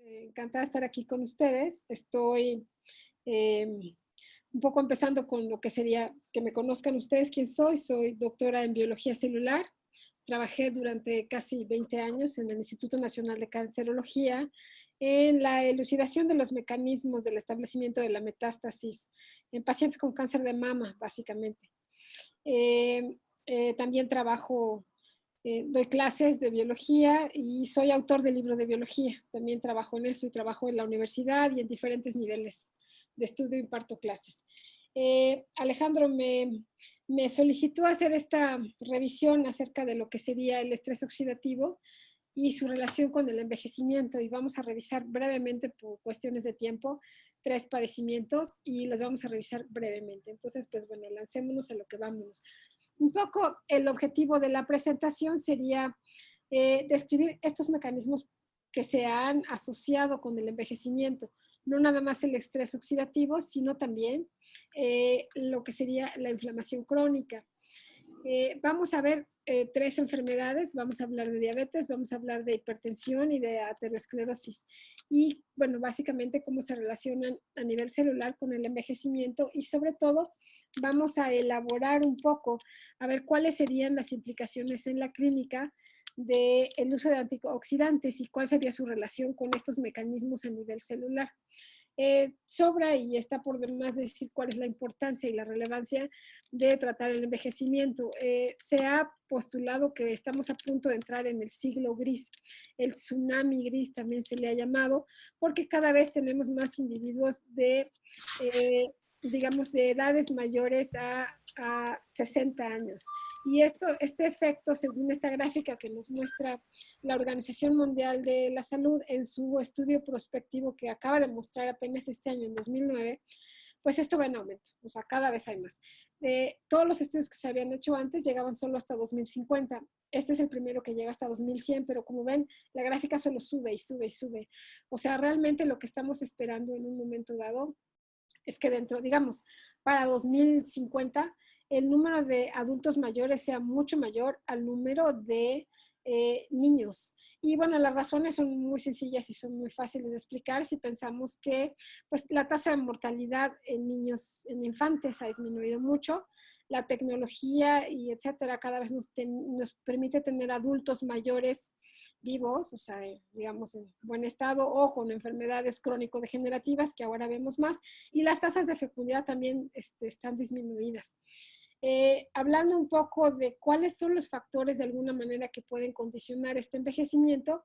Encantada de estar aquí con ustedes. Estoy un poco empezando con lo que sería que me conozcan ustedes quién soy. Soy doctora en biología celular. Trabajé durante casi 20 años en el Instituto Nacional de Cancerología en la elucidación de los mecanismos del establecimiento de la metástasis en pacientes con cáncer de mama, básicamente. También doy clases de biología y soy autor de libros de biología. También trabajo en eso y trabajo en la universidad y en diferentes niveles de estudio y imparto clases. Alejandro me solicitó hacer esta revisión acerca de lo que sería el estrés oxidativo y su relación con el envejecimiento, y vamos a revisar brevemente por cuestiones de tiempo 3 padecimientos y los vamos a revisar brevemente. Entonces, pues bueno, lancémonos a lo que vamos. Un poco el objetivo de la presentación sería describir estos mecanismos que se han asociado con el envejecimiento, no nada más el estrés oxidativo, sino también lo que sería la inflamación crónica. Vamos a ver 3 enfermedades, vamos a hablar de diabetes, vamos a hablar de hipertensión y de aterosclerosis. Y bueno, básicamente cómo se relacionan a nivel celular con el envejecimiento, y sobre todo vamos a elaborar un poco, a ver cuáles serían las implicaciones en la clínica del uso de antioxidantes y cuál sería su relación con estos mecanismos a nivel celular. Sobra y está por demás decir cuál es la importancia y la relevancia de tratar el envejecimiento. Se ha postulado que estamos a punto de entrar en el siglo gris, el tsunami gris también se le ha llamado, porque cada vez tenemos más individuos digamos, de edades mayores a 60 años. Y este efecto, según esta gráfica que nos muestra la Organización Mundial de la Salud en su estudio prospectivo que acaba de mostrar apenas este año, en 2009, pues esto va en aumento, o sea, cada vez hay más. Todos los estudios que se habían hecho antes llegaban solo hasta 2050. Este es el primero que llega hasta 2100, pero como ven, la gráfica solo sube y sube y sube. O sea, realmente lo que estamos esperando en un momento dado es que dentro, digamos, para 2050, el número de adultos mayores sea mucho mayor al número de niños. Y bueno, las razones son muy sencillas y son muy fáciles de explicar si pensamos que pues, la tasa de mortalidad en niños, en infantes ha disminuido mucho, la tecnología y etcétera cada vez nos permite tener adultos mayores vivos, o sea, digamos en buen estado o con enfermedades crónico-degenerativas que ahora vemos más, y las tasas de fecundidad también están disminuidas. Hablando un poco de cuáles son los factores de alguna manera que pueden condicionar este envejecimiento,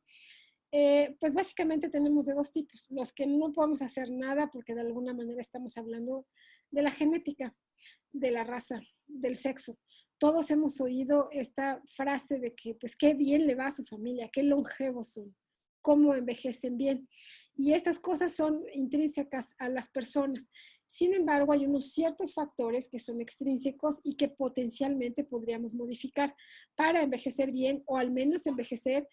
pues básicamente tenemos de 2 tipos. Los que no podemos hacer nada porque de alguna manera estamos hablando de la genética, de la raza, del sexo. Todos hemos oído esta frase de que pues qué bien le va a su familia, qué longevos son, cómo envejecen bien. Y estas cosas son intrínsecas a las personas. Sin embargo, hay unos ciertos factores que son extrínsecos y que potencialmente podríamos modificar para envejecer bien o al menos envejecer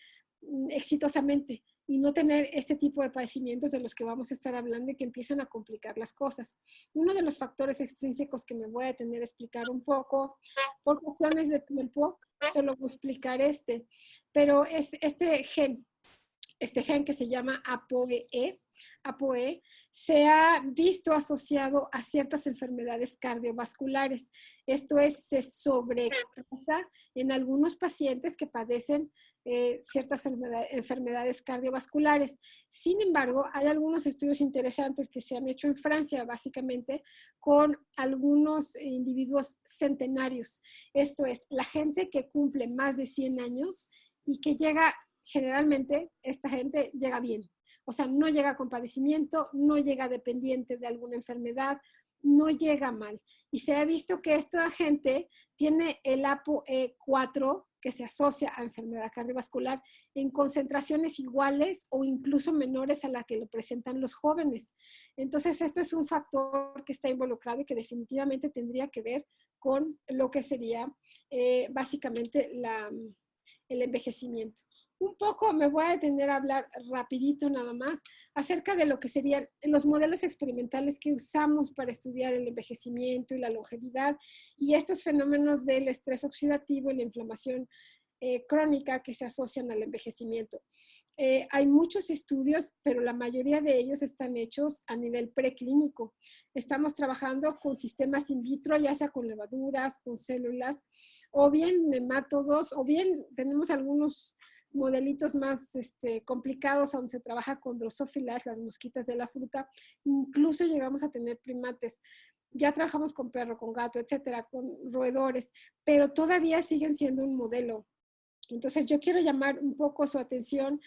exitosamente y no tener este tipo de padecimientos de los que vamos a estar hablando y que empiezan a complicar las cosas. Uno de los factores extrínsecos que me voy a tener a explicar un poco, por cuestiones de tiempo, solo voy a explicar pero es este gen que se llama ApoE, se ha visto asociado a ciertas enfermedades cardiovasculares. Esto es, se sobreexpresa en algunos pacientes que padecen ciertas enfermedades cardiovasculares. Sin embargo, hay algunos estudios interesantes que se han hecho en Francia, básicamente, con algunos individuos centenarios. Esto es, la gente que cumple más de 100 años y que llega, generalmente, esta gente llega bien. O sea, no llega con padecimiento, no llega dependiente de alguna enfermedad, no llega mal. Y se ha visto que esta gente tiene el ApoE4 que se asocia a enfermedad cardiovascular en concentraciones iguales o incluso menores a la que lo presentan los jóvenes. Entonces, esto es un factor que está involucrado y que definitivamente tendría que ver con lo que sería básicamente el envejecimiento. Un poco me voy a detener a hablar rapidito nada más acerca de lo que serían los modelos experimentales que usamos para estudiar el envejecimiento y la longevidad y estos fenómenos del estrés oxidativo y la inflamación crónica que se asocian al envejecimiento. Hay muchos estudios, pero la mayoría de ellos están hechos a nivel preclínico. Estamos trabajando con sistemas in vitro, ya sea con levaduras, con células, o bien nemátodos, o bien tenemos algunos modelitos más complicados donde se trabaja con drosófilas, las mosquitas de la fruta. Incluso llegamos a tener primates. Ya trabajamos con perro, con gato, etcétera, con roedores, pero todavía siguen siendo un modelo. Entonces yo quiero llamar un poco su atención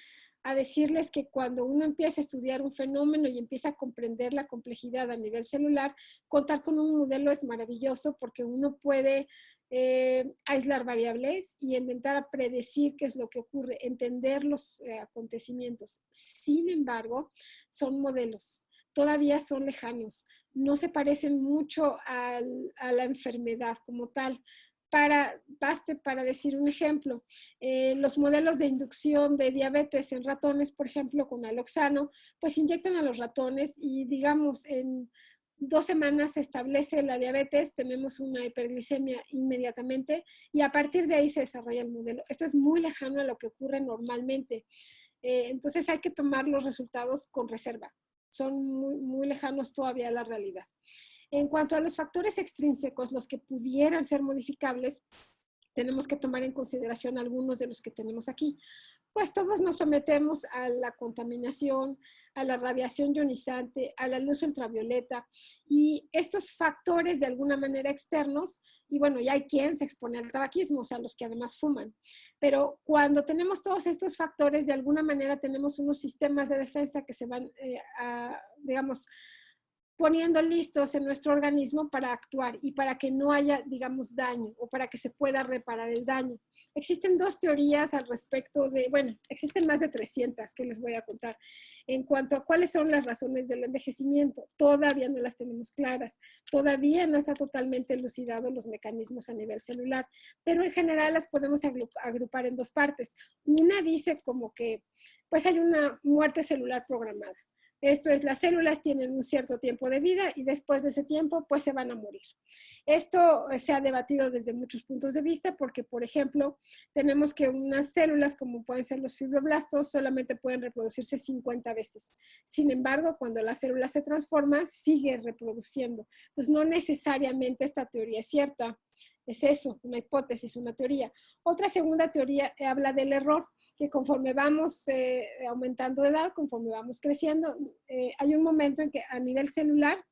a decirles que cuando uno empieza a estudiar un fenómeno y empieza a comprender la complejidad a nivel celular, contar con un modelo es maravilloso porque uno puede aislar variables y intentar a predecir qué es lo que ocurre, entender los acontecimientos. Sin embargo, son modelos, todavía son lejanos, no se parecen mucho a la enfermedad como tal. Baste para decir un ejemplo, los modelos de inducción de diabetes en ratones, por ejemplo, con aloxano, pues inyectan a los ratones y digamos en 2 semanas se establece la diabetes, tenemos una hiperglicemia inmediatamente y a partir de ahí se desarrolla el modelo. Esto es muy lejano a lo que ocurre normalmente. Entonces hay que tomar los resultados con reserva. Son muy, muy lejanos todavía a la realidad. En cuanto a los factores extrínsecos, los que pudieran ser modificables, tenemos que tomar en consideración algunos de los que tenemos aquí. Pues todos nos sometemos a la contaminación, a la radiación ionizante, a la luz ultravioleta y estos factores de alguna manera externos, y bueno, ya hay quien se expone al tabaquismo, o sea, los que además fuman. Pero cuando tenemos todos estos factores, de alguna manera tenemos unos sistemas de defensa que se van digamos, poniendo listos en nuestro organismo para actuar y para que no haya, digamos, daño o para que se pueda reparar el daño. Existen 2 teorías al respecto de, bueno, existen más de 300 que les voy a contar. En cuanto a cuáles son las razones del envejecimiento, todavía no las tenemos claras, todavía no está totalmente elucidado los mecanismos a nivel celular, pero en general las podemos agrupar en 2 partes. Una dice como que, pues hay una muerte celular programada. Esto es, las células tienen un cierto tiempo de vida y después de ese tiempo, pues se van a morir. Esto se ha debatido desde muchos puntos de vista porque, por ejemplo, tenemos que unas células, como pueden ser los fibroblastos, solamente pueden reproducirse 50 veces. Sin embargo, cuando la célula se transforma, sigue reproduciendo. Entonces, no necesariamente esta teoría es cierta. Es eso, una hipótesis, una teoría. Otra segunda teoría habla del error, que conforme vamos aumentando de edad, conforme vamos creciendo, hay un momento en que a nivel celular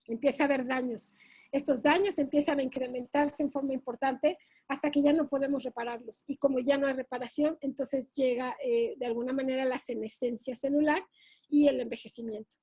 empieza a haber daños. Estos daños empiezan a incrementarse en forma importante hasta que ya no podemos repararlos. Y como ya no hay reparación, entonces llega de alguna manera la senescencia celular y el envejecimiento.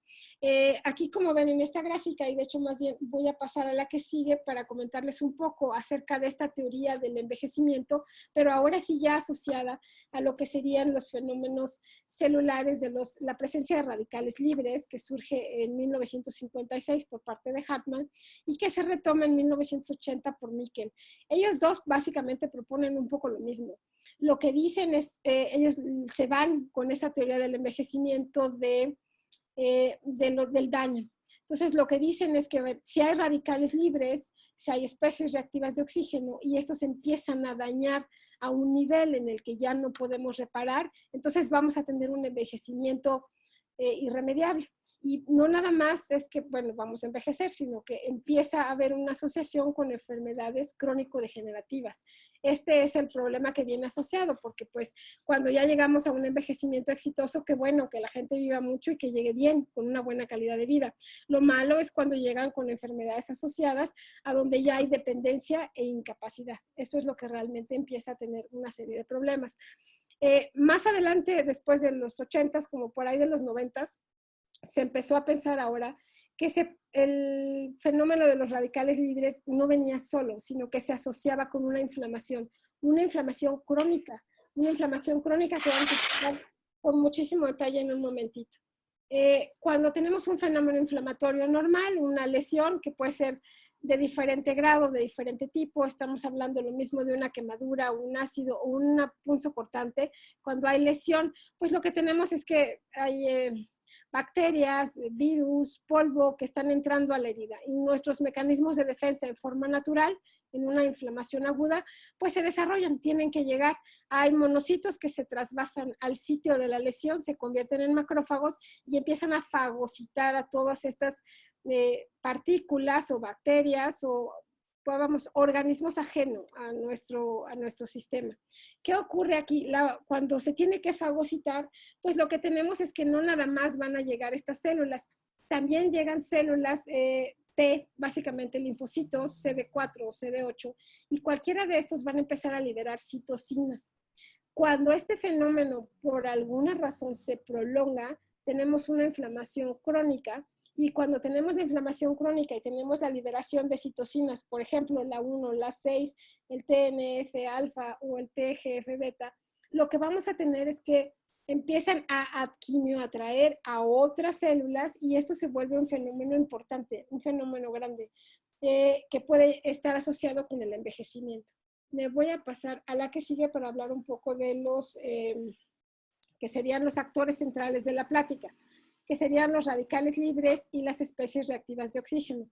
Aquí, como ven en esta gráfica, y de hecho más bien voy a pasar a la que sigue para comentarles un poco acerca de esta teoría del envejecimiento, pero ahora sí ya asociada a lo que serían los fenómenos celulares de la presencia de radicales libres, que surge en 1956 por parte de Hartmann y que se retoma en 1980 por Mikkel. Ellos dos básicamente proponen un poco lo mismo. Lo que dicen es, ellos se van con esa teoría del envejecimiento del daño. Entonces, lo que dicen es que, a ver, si hay radicales libres, si hay especies reactivas de oxígeno y estos empiezan a dañar a un nivel en el que ya no podemos reparar, entonces vamos a tener un envejecimiento irremediable. Y no nada más es que, bueno, vamos a envejecer, sino que empieza a haber una asociación con enfermedades crónico-degenerativas. Este es el problema que viene asociado, porque pues cuando ya llegamos a un envejecimiento exitoso, qué bueno que la gente viva mucho y que llegue bien, con una buena calidad de vida. Lo malo es cuando llegan con enfermedades asociadas a donde ya hay dependencia e incapacidad. Eso es lo que realmente empieza a tener una serie de problemas. Más adelante, después de los 80s, como por ahí de los 90s, se empezó a pensar ahora que el fenómeno de los radicales libres no venía solo, sino que se asociaba con una inflamación crónica, que vamos a explicar con muchísimo detalle en un momentito. Cuando tenemos un fenómeno inflamatorio normal, una lesión que puede ser de diferente grado, de diferente tipo, estamos hablando lo mismo de una quemadura, un ácido o un punzocortante. Cuando hay lesión, pues lo que tenemos es que hay bacterias, virus, polvo que están entrando a la herida y nuestros mecanismos de defensa en forma natural en una inflamación aguda, pues se desarrollan, tienen que llegar. Hay monocitos que se trasvasan al sitio de la lesión, se convierten en macrófagos y empiezan a fagocitar a todas estas partículas o bacterias o vamos, organismos ajenos a nuestro sistema. ¿Qué ocurre aquí? Cuando se tiene que fagocitar, pues lo que tenemos es que no nada más van a llegar estas células, también llegan células T, básicamente linfocitos, CD4 o CD8, y cualquiera de estos van a empezar a liberar citocinas. Cuando este fenómeno por alguna razón se prolonga, tenemos una inflamación crónica. Y cuando tenemos la inflamación crónica y tenemos la liberación de citocinas, por ejemplo, la 1, la 6, el TNF-alfa o el TGF-beta, lo que vamos a tener es que empiezan a quimioatraer a otras células y esto se vuelve un fenómeno importante, un fenómeno grande, que puede estar asociado con el envejecimiento. Me voy a pasar a la que sigue para hablar un poco de los que serían los actores centrales de la plática, que serían los radicales libres y las especies reactivas de oxígeno.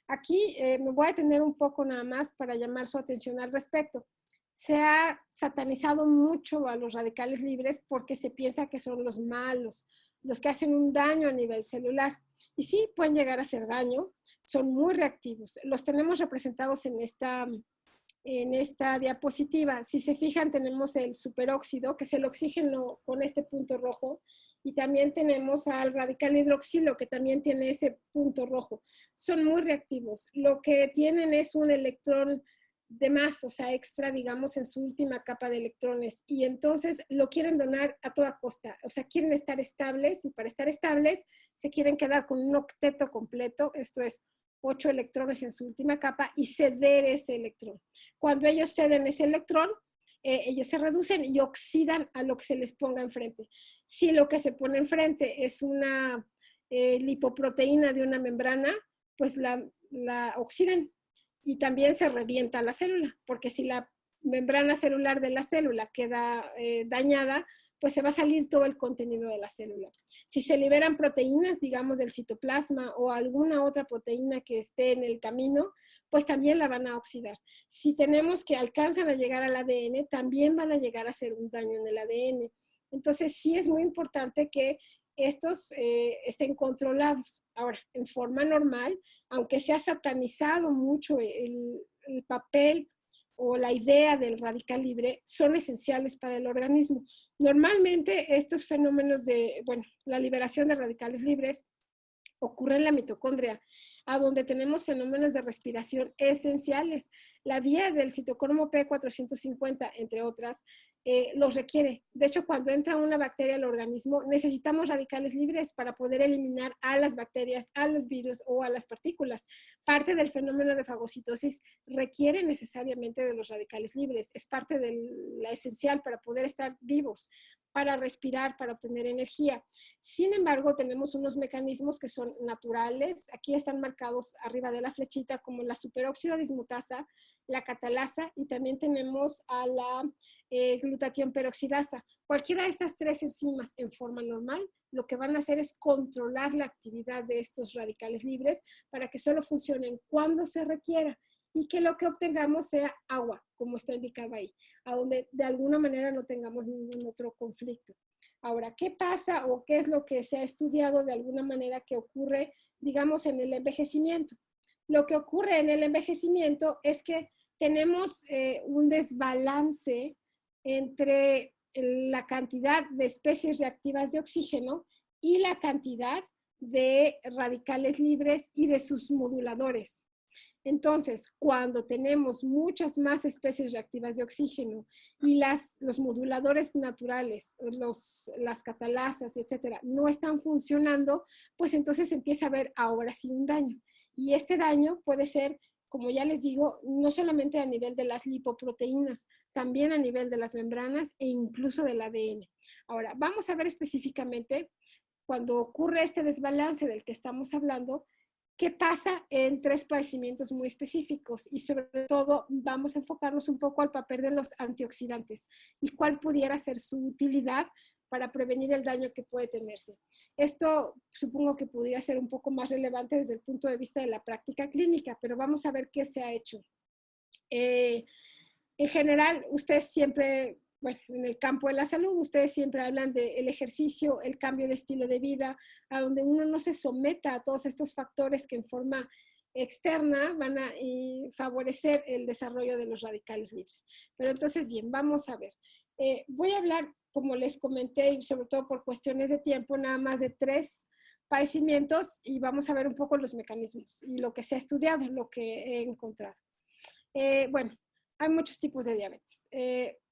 Aquí me voy a detener un poco nada más para llamar su atención al respecto. Se ha satanizado mucho a los radicales libres porque se piensa que son los malos, los que hacen un daño a nivel celular. Y sí, pueden llegar a hacer daño, son muy reactivos. Los tenemos representados en esta diapositiva. Si se fijan, tenemos el superóxido, que es el oxígeno con este punto rojo, y también tenemos al radical hidroxilo, que también tiene ese punto rojo. Son muy reactivos. Lo que tienen es un electrón de más, o sea, extra, digamos, en su última capa de electrones, y entonces lo quieren donar a toda costa, o sea, quieren estar estables, y para estar estables se quieren quedar con un octeto completo, esto es 8 electrones en su última capa, y ceder ese electrón. Cuando ellos ceden ese electrón, ellos se reducen y oxidan a lo que se les ponga enfrente. Si lo que se pone enfrente es una lipoproteína de una membrana, pues la oxidan y también se revienta la célula, porque si la membrana celular de la célula queda dañada, pues se va a salir todo el contenido de la célula. Si se liberan proteínas, digamos, del citoplasma o alguna otra proteína que esté en el camino, pues también la van a oxidar. Si tenemos que alcanzan a llegar al ADN, también van a llegar a hacer un daño en el ADN. Entonces, sí es muy importante que estos estén controlados. Ahora, en forma normal, aunque se ha satanizado mucho el papel o la idea del radical libre, son esenciales para el organismo. Normalmente estos fenómenos de, bueno, la liberación de radicales libres ocurre en la mitocondria, a donde tenemos fenómenos de respiración esenciales. La vía del citocromo P450, entre otras, los requiere. De hecho, cuando entra una bacteria al organismo, necesitamos radicales libres para poder eliminar a las bacterias, a los virus o a las partículas. Parte del fenómeno de fagocitosis requiere necesariamente de los radicales libres. Es parte de la esencial para poder estar vivos, para respirar, para obtener energía. Sin embargo, tenemos unos mecanismos que son naturales. Aquí están marcados arriba de la flechita como la superóxido dismutasa, la catalasa y también tenemos a la glutatión peroxidasa. Cualquiera de estas tres enzimas en forma normal, lo que van a hacer es controlar la actividad de estos radicales libres para que solo funcionen cuando se requiera y que lo que obtengamos sea agua, como está indicado ahí, a donde de alguna manera no tengamos ningún otro conflicto. Ahora, ¿qué pasa o qué es lo que se ha estudiado de alguna manera que ocurre, digamos, en el envejecimiento? Lo que ocurre en el envejecimiento es que tenemos un desbalance entre la cantidad de especies reactivas de oxígeno y la cantidad de radicales libres y de sus moduladores. Entonces, cuando tenemos muchas más especies reactivas de oxígeno y los moduladores naturales, las catalasas, etcétera, no están funcionando, pues entonces empieza a haber ahora sí un daño. Y este daño puede ser, como ya les digo, no solamente a nivel de las lipoproteínas, también a nivel de las membranas e incluso del ADN. Ahora, vamos a ver específicamente cuando ocurre este desbalance del que estamos hablando, qué pasa en tres padecimientos muy específicos y sobre todo vamos a enfocarnos un poco al papel de los antioxidantes y cuál pudiera ser su utilidad para prevenir el daño que puede tenerse. Esto supongo que podría ser un poco más relevante desde el punto de vista de la práctica clínica, pero vamos a ver qué se ha hecho. En general, ustedes siempre, bueno, en el campo de la salud, ustedes siempre hablan del ejercicio, el cambio de estilo de vida, a donde uno no se someta a todos estos factores que en forma externa van a favorecer el desarrollo de los radicales libres. Pero entonces, bien, vamos a ver. Voy a hablar, como les comenté, y sobre todo por cuestiones de tiempo, nada más de 3 padecimientos y vamos a ver un poco los mecanismos y lo que se ha estudiado, lo que he encontrado. Bueno, hay muchos tipos de diabetes.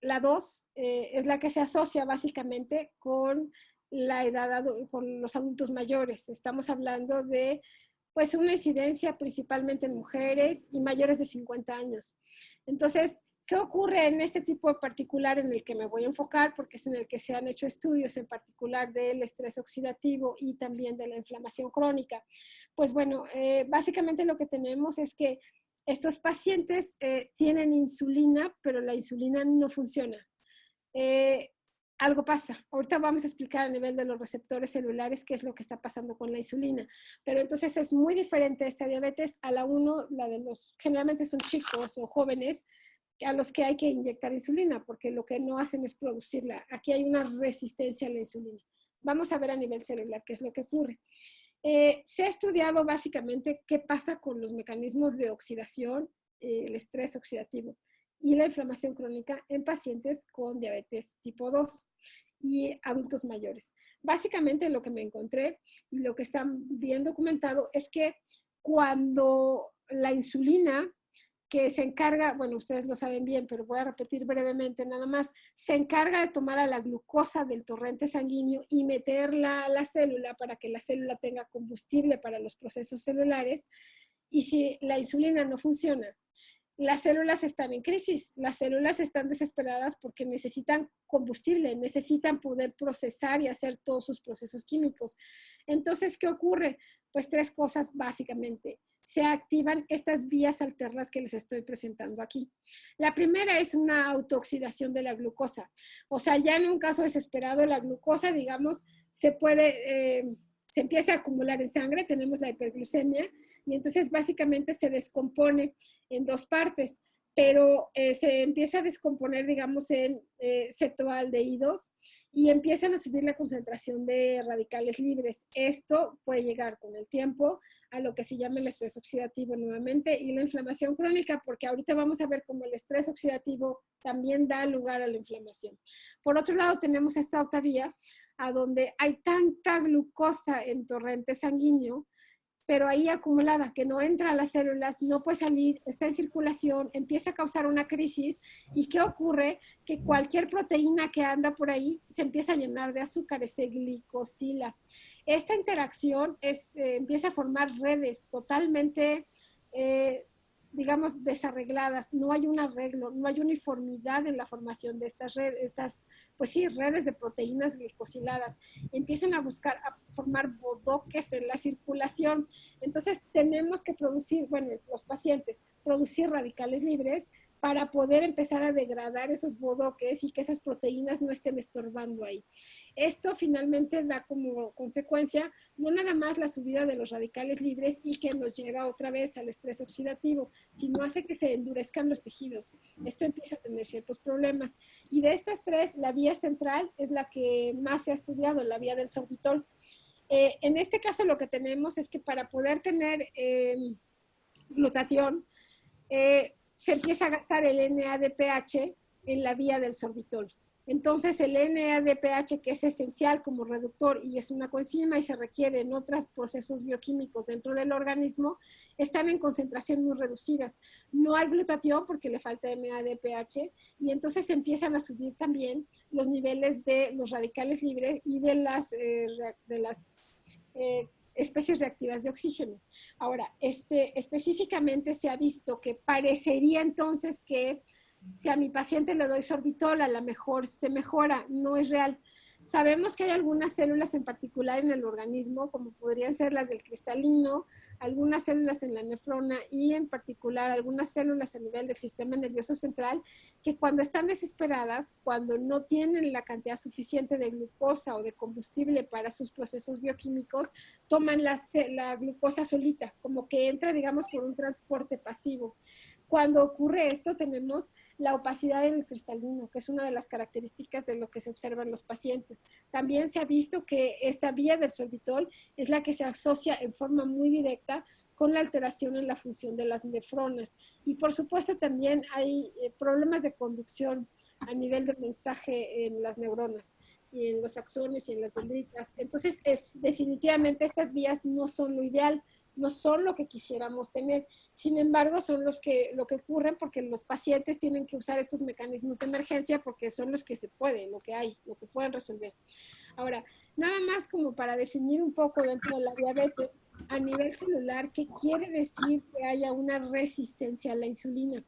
La 2 es la que se asocia básicamente con la edad, con los adultos mayores. Estamos hablando de pues una incidencia principalmente en mujeres y mayores de 50 años. Entonces, ¿qué ocurre en este tipo en particular en el que me voy a enfocar? Porque es en el que se han hecho estudios en particular del estrés oxidativo y también de la inflamación crónica. Pues bueno, básicamente lo que tenemos es que estos pacientes tienen insulina, pero la insulina no funciona. Algo pasa. Ahorita vamos a explicar a nivel de los receptores celulares qué es lo que está pasando con la insulina. Pero entonces es muy diferente esta diabetes a la 1, la de los, generalmente son chicos o jóvenes a los que hay que inyectar insulina, porque lo que no hacen es producirla. Aquí hay una resistencia a la insulina. Vamos a ver a nivel celular qué es lo que ocurre. Se ha estudiado básicamente qué pasa con los mecanismos de oxidación, el estrés oxidativo y la inflamación crónica en pacientes con diabetes tipo 2 y adultos mayores. Básicamente lo que me encontré y lo que está bien documentado es que cuando la insulina que se encarga, bueno, ustedes lo saben bien, pero voy a repetir brevemente nada más, se encarga de tomar a la glucosa del torrente sanguíneo y meterla a la célula para que la célula tenga combustible para los procesos celulares. Y si la insulina no funciona, las células están en crisis, las células están desesperadas porque necesitan combustible, necesitan poder procesar y hacer todos sus procesos químicos. Entonces, ¿qué ocurre? Pues 3 cosas básicamente. Se activan estas vías alternas que les estoy presentando aquí. La primera es una autooxidación de la glucosa. O sea, ya en un caso desesperado, la glucosa, digamos, se empieza a acumular en sangre, tenemos la hiperglucemia, y entonces básicamente se descompone en 2 partes, pero se empieza a descomponer, digamos, en cetoaldehídos y empiezan a subir la concentración de radicales libres. Esto puede llegar con el tiempo a lo que se llama el estrés oxidativo nuevamente y la inflamación crónica, porque ahorita vamos a ver cómo el estrés oxidativo también da lugar a la inflamación. Por otro lado, tenemos esta otra vía a donde hay tanta glucosa en torrente sanguíneo, pero ahí acumulada, que no entra a las células, no puede salir, está en circulación, empieza a causar una crisis. ¿Y qué ocurre? Que cualquier proteína que anda por ahí se empieza a llenar de azúcares, se glicosila. Esta interacción empieza a formar redes totalmente, digamos, desarregladas. No hay un arreglo, no hay uniformidad en la formación de estas redes, pues sí, redes de proteínas glicosiladas. Empiezan a buscar, a formar bodoques en la circulación. Entonces tenemos que producir, bueno, los pacientes, producir radicales libres para poder empezar a degradar esos bodoques y que esas proteínas no estén estorbando ahí. Esto finalmente da como consecuencia no nada más la subida de los radicales libres y que nos lleva otra vez al estrés oxidativo, sino hace que se endurezcan los tejidos. Esto empieza a tener ciertos problemas. Y de estas 3, la vía central es la que más se ha estudiado, la vía del sorbitol. En este caso lo que tenemos es que para poder tener glutatión, se empieza a gastar el NADPH en la vía del sorbitol. Entonces el NADPH, que es esencial como reductor y es una coenzima y se requiere en otros procesos bioquímicos dentro del organismo, están en concentración muy reducidas. No hay glutatión porque le falta NADPH y entonces empiezan a subir también los niveles de los radicales libres y de las especies reactivas de oxígeno. Ahora, específicamente se ha visto que parecería entonces que si a mi paciente le doy sorbitol, a lo mejor se mejora. No es real. Sabemos que hay algunas células en particular en el organismo, como podrían ser las del cristalino, algunas células en la nefrona y en particular algunas células a nivel del sistema nervioso central, que cuando están desesperadas, cuando no tienen la cantidad suficiente de glucosa o de combustible para sus procesos bioquímicos, toman la glucosa solita, como que entra, digamos, por un transporte pasivo. Cuando ocurre esto, tenemos la opacidad en el cristalino, que es una de las características de lo que se observa en los pacientes. También se ha visto que esta vía del sorbitol es la que se asocia en forma muy directa con la alteración en la función de las nefronas. Y por supuesto también hay problemas de conducción a nivel del mensaje en las neuronas y en los axones y en las dendritas. Entonces, definitivamente estas vías no son lo ideal, no son lo que quisiéramos tener. Sin embargo, son lo que ocurren porque los pacientes tienen que usar estos mecanismos de emergencia porque son los que se puede, lo que hay, lo que pueden resolver. Ahora, nada más como para definir un poco dentro de la diabetes, a nivel celular, ¿qué quiere decir que haya una resistencia a la insulina?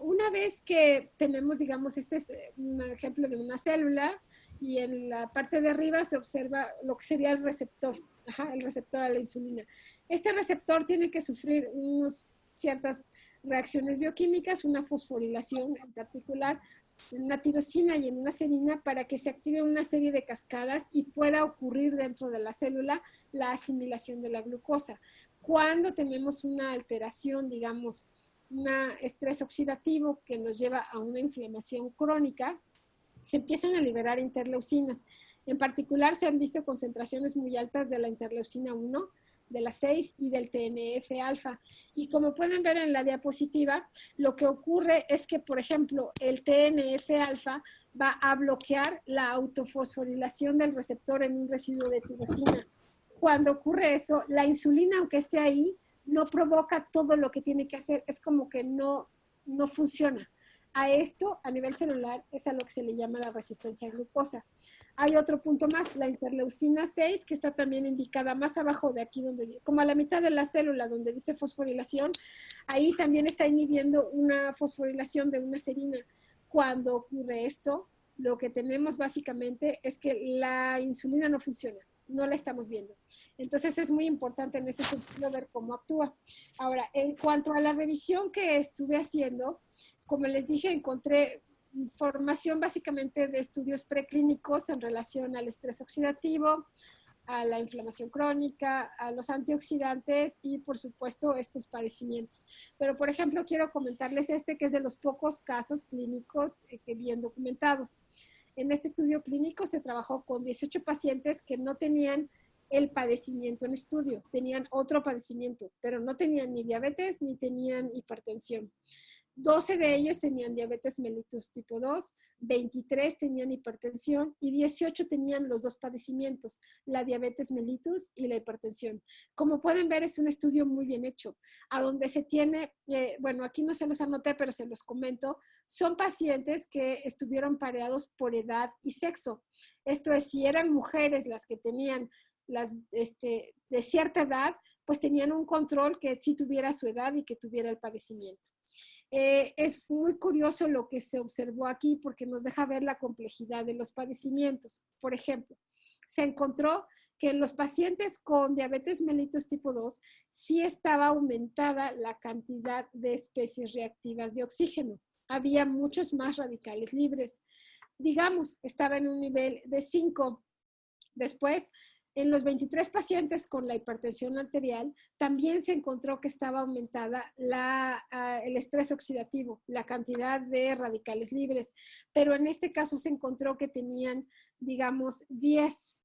Una vez que tenemos, digamos, este es un ejemplo de una célula y en la parte de arriba se observa lo que sería el receptor, el receptor a la insulina. Este receptor tiene que sufrir ciertas reacciones bioquímicas, una fosforilación en particular, en una tirosina y en una serina para que se active una serie de cascadas y pueda ocurrir dentro de la célula la asimilación de la glucosa. Cuando tenemos una alteración, digamos, un estrés oxidativo que nos lleva a una inflamación crónica, se empiezan a liberar interleucinas. En particular, se han visto concentraciones muy altas de la interleucina 1, de la 6 y del TNF-alfa. Y como pueden ver en la diapositiva, lo que ocurre es que, por ejemplo, el TNF-alfa va a bloquear la autofosforilación del receptor en un residuo de tirosina. Cuando ocurre eso, la insulina, aunque esté ahí, no provoca todo lo que tiene que hacer. Es como que no funciona. A esto, a nivel celular, es a lo que se le llama la resistencia a glucosa. Hay otro punto más, la interleucina 6, que está también indicada más abajo de aquí, donde, como a la mitad de la célula, donde dice fosforilación, ahí también está inhibiendo una fosforilación de una serina. Cuando ocurre esto, lo que tenemos básicamente es que la insulina no funciona, no la estamos viendo. Entonces es muy importante en ese sentido ver cómo actúa. Ahora, en cuanto a la revisión que estuve haciendo, como les dije, encontré información básicamente de estudios preclínicos en relación al estrés oxidativo, a la inflamación crónica, a los antioxidantes y, por supuesto, estos padecimientos. Pero, por ejemplo, quiero comentarles este, que es de los pocos casos clínicos que bien documentados. En este estudio clínico se trabajó con 18 pacientes que no tenían el padecimiento en estudio, tenían otro padecimiento, pero no tenían ni diabetes ni tenían hipertensión. 12 de ellos tenían diabetes mellitus tipo 2, 23 tenían hipertensión y 18 tenían los dos padecimientos, la diabetes mellitus y la hipertensión. Como pueden ver, es un estudio muy bien hecho, a donde se tiene, bueno, aquí no se los anoté, pero se los comento, son pacientes que estuvieron pareados por edad y sexo. Esto es, si eran mujeres las que tenían de cierta edad, pues tenían un control que sí tuviera su edad y que tuviera el padecimiento. Es muy curioso lo que se observó aquí porque nos deja ver la complejidad de los padecimientos. Por ejemplo, se encontró que en los pacientes con diabetes mellitus tipo 2 sí estaba aumentada la cantidad de especies reactivas de oxígeno. Había muchos más radicales libres. Digamos, estaba en un nivel de 5. Después, en los 23 pacientes con la hipertensión arterial, también se encontró que estaba aumentada el estrés oxidativo, la cantidad de radicales libres, pero en este caso se encontró que tenían, digamos, 10.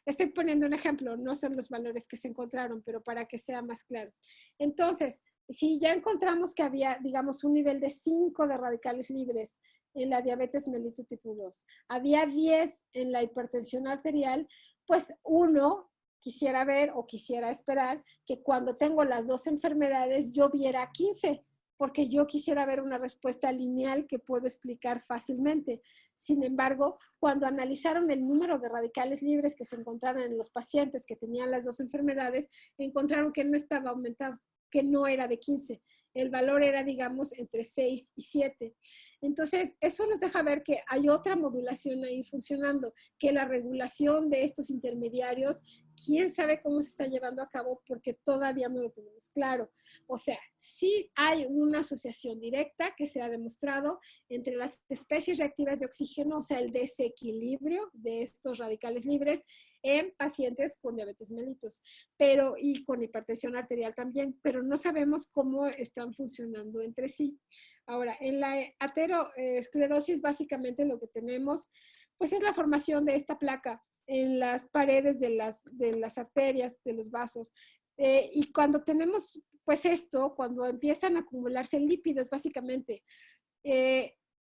Estoy poniendo un ejemplo, no son los valores que se encontraron, pero para que sea más claro. Entonces, si ya encontramos que había, digamos, un nivel de 5 de radicales libres en la diabetes mellitus tipo 2, había 10 en la hipertensión arterial, pues uno quisiera ver o quisiera esperar que cuando tengo las dos enfermedades yo viera 15, porque yo quisiera ver una respuesta lineal que puedo explicar fácilmente. Sin embargo, cuando analizaron el número de radicales libres que se encontraron en los pacientes que tenían las dos enfermedades, encontraron que no estaba aumentado, que no era de 15. El valor era, digamos, entre 6 y 7. Entonces, eso nos deja ver que hay otra modulación ahí funcionando, que la regulación de estos intermediarios, quién sabe cómo se está llevando a cabo porque todavía no lo tenemos claro. O sea, sí hay una asociación directa que se ha demostrado entre las especies reactivas de oxígeno, o sea, el desequilibrio de estos radicales libres en pacientes con diabetes mellitus, y con hipertensión arterial también, pero no sabemos cómo están funcionando entre sí. Ahora, en la aterosclerosis básicamente lo que tenemos pues es la formación de esta placa en las paredes de las arterias, de los vasos. Y cuando tenemos pues esto, cuando empiezan a acumularse lípidos básicamente,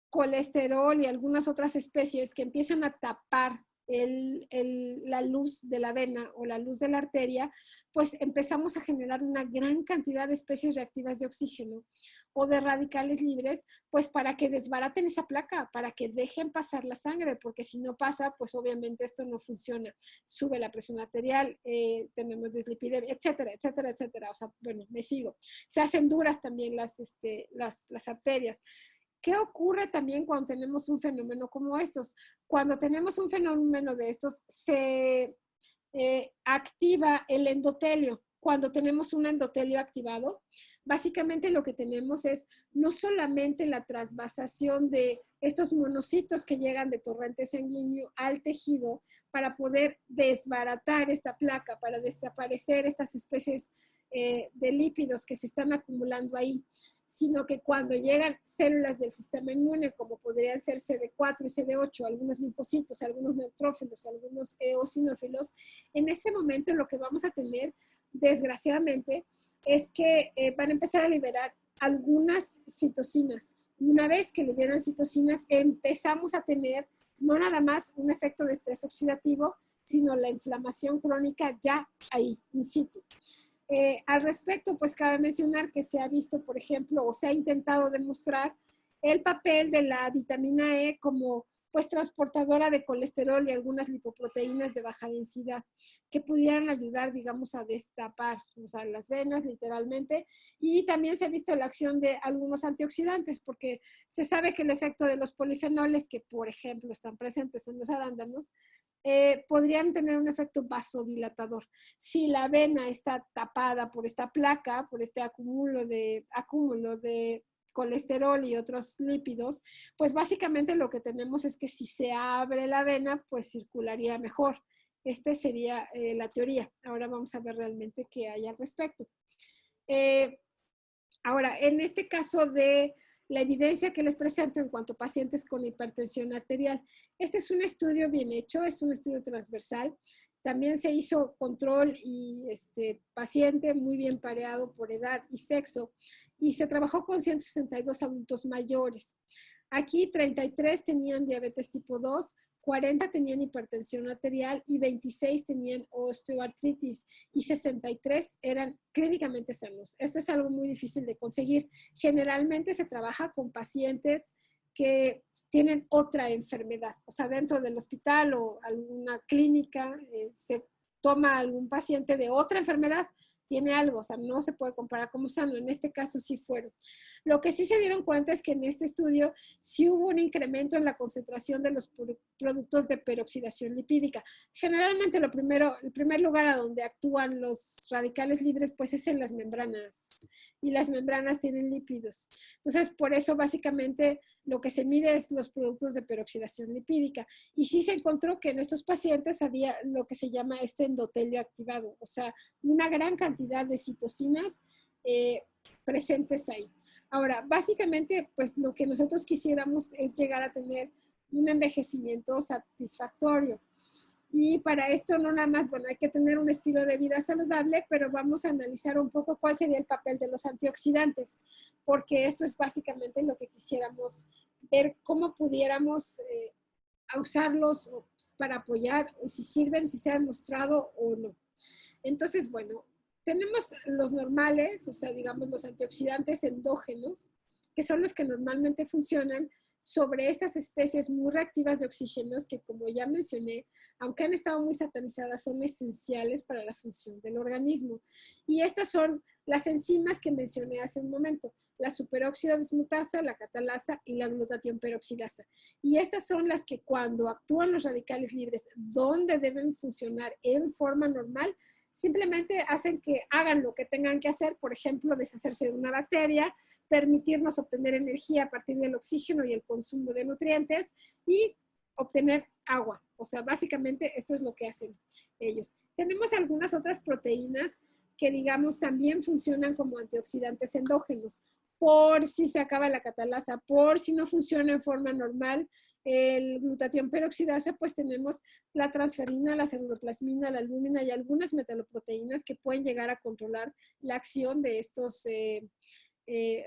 colesterol y algunas otras especies que empiezan a tapar la luz de la vena o la luz de la arteria, pues empezamos a generar una gran cantidad de especies reactivas de oxígeno o de radicales libres, pues para que desbaraten esa placa, para que dejen pasar la sangre, porque si no pasa, pues obviamente esto no funciona. Sube la presión arterial, tenemos dislipidemia, etcétera, etcétera, etcétera. O sea, bueno, me sigo. Se hacen duras también las arterias. ¿Qué ocurre también cuando tenemos un fenómeno como estos? Cuando tenemos un fenómeno de estos, se activa el endotelio. Cuando tenemos un endotelio activado, básicamente lo que tenemos es no solamente la transvasación de estos monocitos que llegan de torrente sanguíneo al tejido para poder desbaratar esta placa, para desaparecer estas especies de lípidos que se están acumulando ahí, sino que cuando llegan células del sistema inmune, como podrían ser CD4 y CD8, algunos linfocitos, algunos neutrófilos, algunos eosinófilos, en ese momento lo que vamos a tener, desgraciadamente, es que van a empezar a liberar algunas citocinas. Una vez que liberan citocinas, empezamos a tener no nada más un efecto de estrés oxidativo, sino la inflamación crónica ya ahí, in situ. Al respecto, pues cabe mencionar que se ha visto, por ejemplo, o se ha intentado demostrar el papel de la vitamina E como pues transportadora de colesterol y algunas lipoproteínas de baja densidad que pudieran ayudar, digamos, a destapar, o sea, las venas literalmente. Y también se ha visto la acción de algunos antioxidantes, porque se sabe que el efecto de los polifenoles, que por ejemplo están presentes en los arándanos, podrían tener un efecto vasodilatador. Si la vena está tapada por esta placa, por este acúmulo de colesterol y otros lípidos, pues básicamente lo que tenemos es que si se abre la vena, pues circularía mejor. Esta sería la teoría. Ahora vamos a ver realmente qué hay al respecto. Ahora, en este caso de la evidencia que les presento en cuanto a pacientes con hipertensión arterial, este es un estudio bien hecho, es un estudio transversal. También se hizo control y paciente muy bien pareado por edad y sexo, y se trabajó con 162 adultos mayores. Aquí 33 tenían diabetes tipo 2, 40 tenían hipertensión arterial y 26 tenían osteoartritis y 63 eran clínicamente sanos. Esto es algo muy difícil de conseguir. Generalmente se trabaja con pacientes que tienen otra enfermedad. O sea, dentro del hospital o alguna clínica se toma algún paciente de otra enfermedad, tiene algo, o sea, no se puede comparar como sano. En este caso sí fueron. Lo que sí se dieron cuenta es que en este estudio sí hubo un incremento en la concentración de los productos de peroxidación lipídica. Generalmente el primer lugar a donde actúan los radicales libres pues es en las membranas, y las membranas tienen lípidos. Entonces, por eso básicamente lo que se mide es los productos de peroxidación lipídica. Y sí se encontró que en estos pacientes había lo que se llama este endotelio activado, o sea, una gran cantidad de citocinas presentes ahí. Ahora, básicamente, pues lo que nosotros quisiéramos es llegar a tener un envejecimiento satisfactorio. Y para esto no nada más, bueno, hay que tener un estilo de vida saludable, pero vamos a analizar un poco cuál sería el papel de los antioxidantes, porque esto es básicamente lo que quisiéramos ver, cómo pudiéramos usarlos para apoyar, si sirven, si se ha demostrado o no. Entonces, bueno, tenemos los normales, o sea, digamos los antioxidantes endógenos, que son los que normalmente funcionan sobre estas especies muy reactivas de oxígenos que, como ya mencioné, aunque han estado muy satanizadas, son esenciales para la función del organismo. Y estas son las enzimas que mencioné hace un momento, la superóxido dismutasa, la catalasa y la glutatión peroxidasa. Y estas son las que cuando actúan los radicales libres, donde deben funcionar en forma normal, simplemente hacen que hagan lo que tengan que hacer, por ejemplo, deshacerse de una bacteria, permitirnos obtener energía a partir del oxígeno y el consumo de nutrientes y obtener agua. O sea, básicamente esto es lo que hacen ellos. Tenemos algunas otras proteínas que, digamos, también funcionan como antioxidantes endógenos. Por si se acaba la catalasa, por si no funciona en forma normal el glutatión peroxidasa, pues tenemos la transferina, la ceruloplasmina, la albúmina y algunas metaloproteínas que pueden llegar a controlar la acción de estos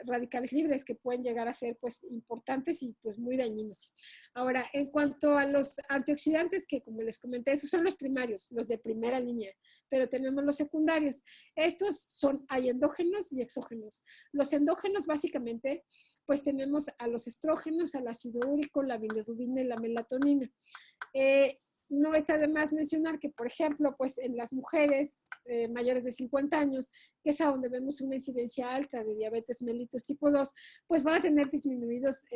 radicales libres que pueden llegar a ser pues importantes y pues muy dañinos. Ahora, en cuanto a los antioxidantes, que como les comenté, esos son los primarios, los de primera línea, pero tenemos los secundarios. Estos son, hay endógenos y exógenos. Los endógenos básicamente pues tenemos a los estrógenos, al ácido úrico, la bilirrubina y la melatonina. No está de más mencionar que, por ejemplo, pues en las mujeres mayores de 50 años, que es a donde vemos una incidencia alta de diabetes mellitus tipo 2, pues van a tener disminuidos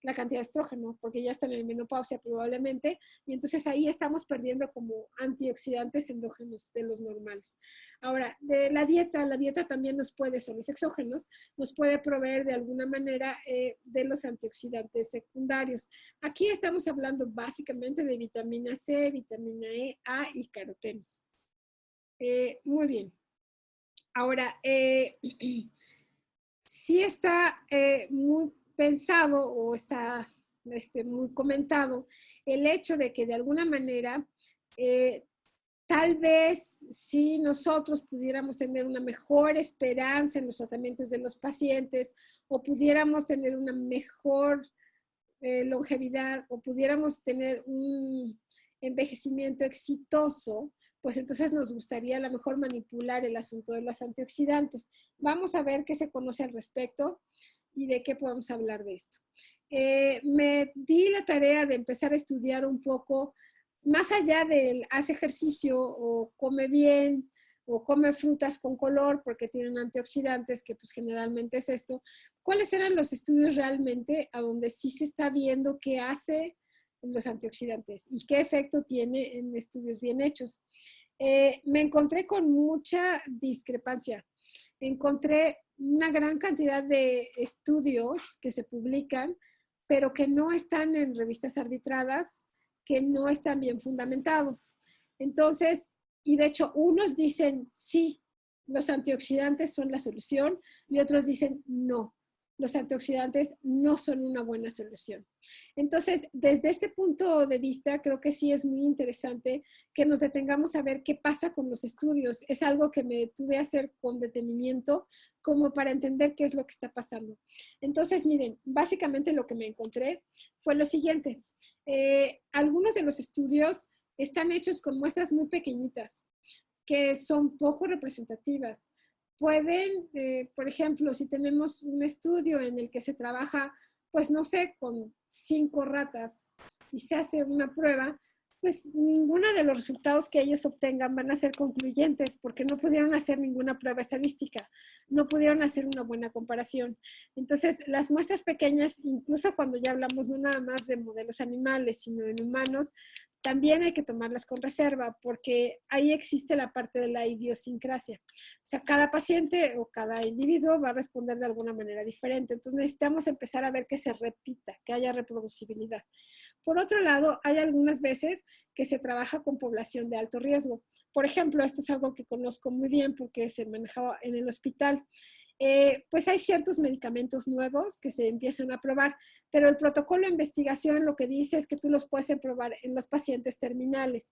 la cantidad de estrógeno, porque ya están en menopausia probablemente, y entonces ahí estamos perdiendo como antioxidantes endógenos de los normales. Ahora, de la dieta también nos puede, son los exógenos, nos puede proveer de alguna manera de los antioxidantes secundarios. Aquí estamos hablando básicamente de vitamina C, vitamina E, A y carotenos. Muy bien. Ahora, sí está muy pensado o está muy comentado el hecho de que de alguna manera tal vez si nosotros pudiéramos tener una mejor esperanza en los tratamientos de los pacientes o pudiéramos tener una mejor longevidad o pudiéramos tener un envejecimiento exitoso, pues entonces nos gustaría a lo mejor manipular el asunto de los antioxidantes. Vamos a ver qué se conoce al respecto y de qué podemos hablar de esto. Me di la tarea de empezar a estudiar un poco, más allá del haz ejercicio o come bien o come frutas con color porque tienen antioxidantes, que pues generalmente es esto. ¿Cuáles eran los estudios realmente a donde sí se está viendo qué hace los antioxidantes y qué efecto tiene en estudios bien hechos? Me encontré con mucha discrepancia. Encontré una gran cantidad de estudios que se publican, pero que no están en revistas arbitradas, que no están bien fundamentados. Entonces, y de hecho, unos dicen sí, los antioxidantes son la solución y otros dicen no, los antioxidantes no son una buena solución. Entonces, desde este punto de vista, creo que sí es muy interesante que nos detengamos a ver qué pasa con los estudios. Es algo que me detuve a hacer con detenimiento como para entender qué es lo que está pasando. Entonces, miren, básicamente lo que me encontré fue lo siguiente. Algunos de los estudios están hechos con muestras muy pequeñitas, que son poco representativas. Pueden, por ejemplo, si tenemos un estudio en el que se trabaja, pues no sé, con 5 ratas y se hace una prueba, pues ninguno de los resultados que ellos obtengan van a ser concluyentes porque no pudieron hacer ninguna prueba estadística, no pudieron hacer una buena comparación. Entonces, las muestras pequeñas, incluso cuando ya hablamos no nada más de modelos animales, sino en humanos, también hay que tomarlas con reserva porque ahí existe la parte de la idiosincrasia. O sea, cada paciente o cada individuo va a responder de alguna manera diferente. Entonces necesitamos empezar a ver que se repita, que haya reproducibilidad. Por otro lado, hay algunas veces que se trabaja con población de alto riesgo. Por ejemplo, esto es algo que conozco muy bien porque se manejaba en el hospital. Pues hay ciertos medicamentos nuevos que se empiezan a probar, pero el protocolo de investigación lo que dice es que tú los puedes probar en los pacientes terminales.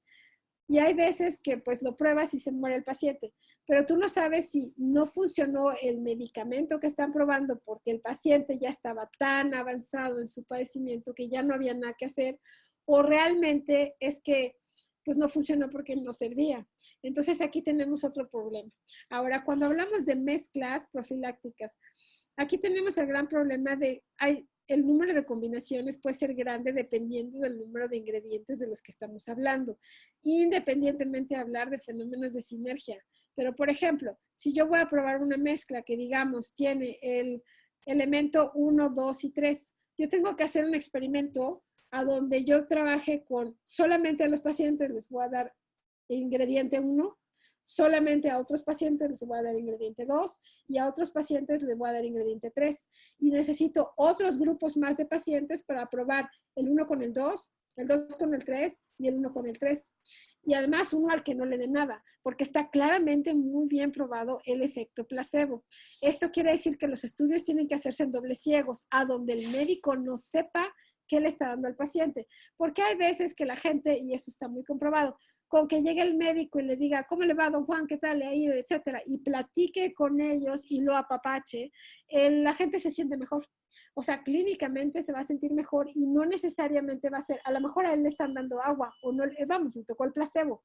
Y hay veces que pues lo pruebas y se muere el paciente, pero tú no sabes si no funcionó el medicamento que están probando porque el paciente ya estaba tan avanzado en su padecimiento que ya no había nada que hacer, o realmente es que pues no funcionó porque no servía. Entonces aquí tenemos otro problema. Ahora, cuando hablamos de mezclas profilácticas, aquí tenemos el gran problema de el número de combinaciones puede ser grande dependiendo del número de ingredientes de los que estamos hablando, independientemente de hablar de fenómenos de sinergia. Pero, por ejemplo, si yo voy a probar una mezcla que, digamos, tiene el elemento 1, 2 y 3, yo tengo que hacer un experimento a donde yo trabaje con solamente a los pacientes les voy a dar ingrediente 1, solamente a otros pacientes les voy a dar ingrediente 2 y a otros pacientes les voy a dar ingrediente 3. Y necesito otros grupos más de pacientes para probar el 1 con el 2, el 2 con el 3 y el 1 con el 3. Y además uno al que no le dé nada, porque está claramente muy bien probado el efecto placebo. Esto quiere decir que los estudios tienen que hacerse en dobles ciegos, a donde el médico no sepa qué le está dando al paciente. Porque hay veces que la gente, y eso está muy comprobado, con que llegue el médico y le diga, ¿cómo le va, don Juan? ¿Qué tal le ha ido? Etcétera, y platique con ellos y lo apapache, la gente se siente mejor. O sea, clínicamente se va a sentir mejor y no necesariamente va a ser, a lo mejor a él le están dando agua o no, vamos, le tocó el placebo.